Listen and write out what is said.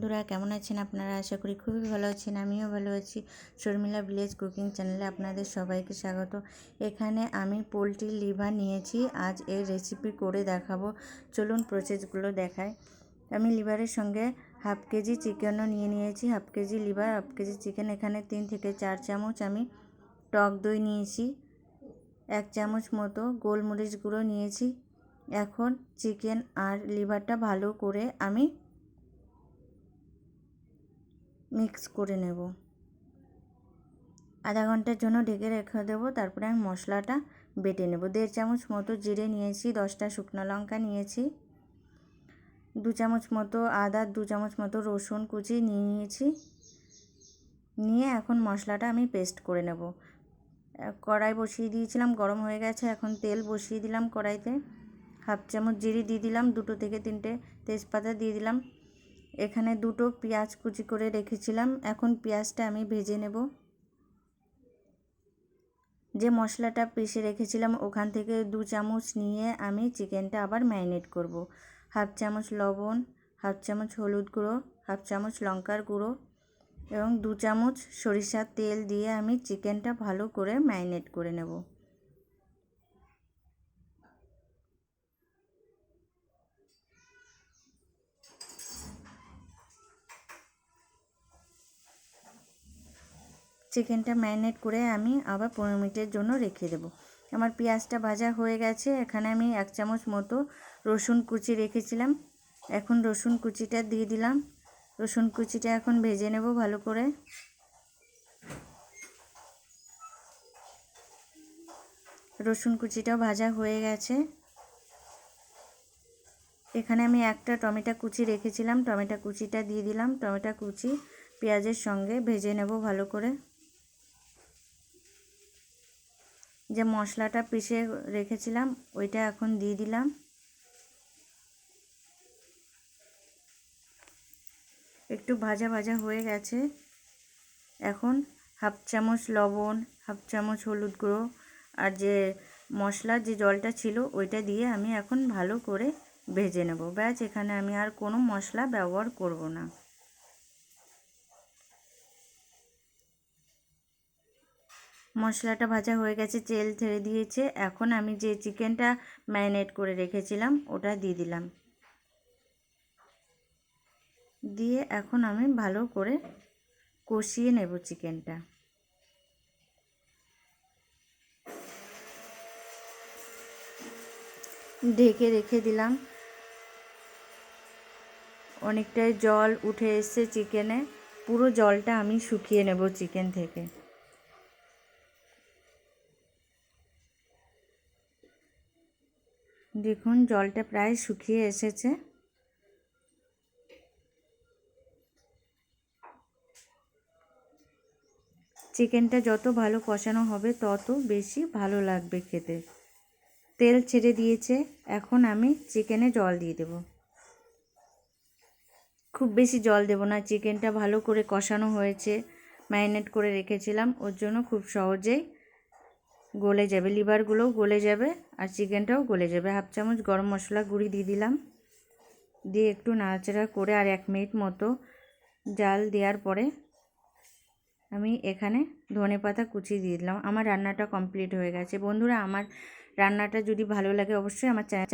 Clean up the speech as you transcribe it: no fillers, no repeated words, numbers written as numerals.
বন্ধুরা, কেমন আছেন আপনারা? আশা করি খুবই ভালো আছেন। আমিও ভালো আছি। শর্মিলা ভিলেজ কুকিং চ্যানেলে আপনাদের সবাইকে স্বাগত। এখানে আমি পোলট্রির লিভার নিয়েছি। আজ এর রেসিপি করে দেখাবো। চলুন প্রসেসগুলো দেখাই। আমি লিভারের সঙ্গে হাফ কেজি চিকেনও নিয়েছি। Half KG liver, half KG chicken. এখানে 3 থেকে 4 চামচ আমি টক দই নিয়েছি। 1 চামচ মতো গোলমরিচ গুঁড়ো নিয়েছি। এখন চিকেন আর লিভারটা ভালো করে আমি মিক্স করে নেব। আধা ঘন্টার জন্য ঢেকে রেখে দেবো। তারপরে আমি মশলাটা বেটে নেব। 1.5 চামচ মতো জিরে নিয়েছি, 10টা শুকনো লঙ্কা নিয়েছি, 2 চামচ মতো আদা, 2 চামচ মতো রসুন কুচি নিয়েছি। নিয়ে এখন মশলাটা আমি পেস্ট করে নেব। কড়াই বসিয়ে দিয়েছিলাম, গরম হয়ে গেছে। এখন তেল বসিয়ে দিলাম কড়াইতে। হাফ চামচ জিরে দিয়ে দিলাম, 2 থেকে 3টে তেজপাতা দিয়ে দিলাম। এখানে 2টো পেঁয়াজ কুচি করে রেখেছিলাম। এখন পেঁয়াজটা আমি ভেজে নেব। যে মশলাটা পিষে রেখেছিলাম ওখান থেকে 2 চামচ নিয়ে আমি চিকেনটা আবার ম্যারিনেট করব। হাফ চামচ লবণ, হাফ চামচ হলুদ গুঁড়ো, হাফ চামচ লঙ্কার গুঁড়ো এবং 2 চামচ সরিষার তেল দিয়ে আমি চিকেনটা ভালো করে ম্যারিনেট করে নেব। চিকেনটা ম্যারিনেট করে আমি আবার 15 মিনিটের জন্য রেখে দেব। আমার পেঁয়াজটা ভাজা হয়ে গেছে। এখানে আমি 1 চামচ মতো রসুন কুচি রেখেছিলাম। এখন রসুন কুচিটা দিয়ে দিলাম। রসুন কুচিটা এখন ভেজে নেব ভালো করে। রসুন কুচিটাও ভাজা হয়ে গেছে। এখানে আমি একটা টমেটো কুচি রেখেছিলাম, টমেটো কুচিটা দিয়ে দিলাম। টমেটো কুচি পেঁয়াজের সঙ্গে ভেজে নেব ভালো করে। যে মশলাটা পিষে রেখেছিলাম ওইটা এখন দিয়ে দিলাম। একটু ভাজা ভাজা হয়ে গেছে। এখন হাফ চামচ লবণ, হাফ চামচ হলুদ গুঁড়ো আর যে মশলার যে জলটা ছিল ওইটা দিয়ে আমি এখন ভালো করে ভেজে নেব। ব্যাস, এখানে আমি আর কোনো মশলা ব্যবহার করব না। মশলাটা ভাজা হয়ে গেছে, তেল ছেড়ে দিয়েছে। এখন আমি যে চিকেনটা ম্যারিনেট করে রেখেছিলাম ওটা দিয়ে দিলাম। দিয়ে এখন আমি ভালো করে কষিয়ে নেব চিকেনটা। ঢেকে রেখে দিলাম। অনেকটাই জল উঠে এসছে চিকেনে। পুরো জলটা আমি শুকিয়ে নেব চিকেন থেকে। দেখুন জলটা প্রায় শুকিয়ে এসেছে। চিকেনটা যত ভালো কষানো হবে তত বেশি ভালো লাগবে খেতে। তেল ছেড়ে দিয়েছে। এখন আমি চিকেনে জল দিয়ে দেব। খুব বেশি জল দেব না, চিকেনটা ভালো করে কষানো হয়েছে, ম্যারিনেট করে রেখেছিলাম, ওর জন্য খুব সহজেই গলে যাবে। লিভারগুলোও গলে যাবে আর চিকেনটাও গলে যাবে। হাফ চামচ গরম মশলা গুঁড়ি দিয়ে দিলাম। দিয়ে একটু নাড়াচাড়া করে আর 1 মিনিট মতো জাল দেওয়ার পরে আমি এখানে ধনেপাতা কুচি দিয়ে দিলাম। আমার রান্নাটা কমপ্লিট হয়ে গেছে। বন্ধুরা, আমার রান্নাটা যদি ভালো লাগে অবশ্যই আমার চ্যানেল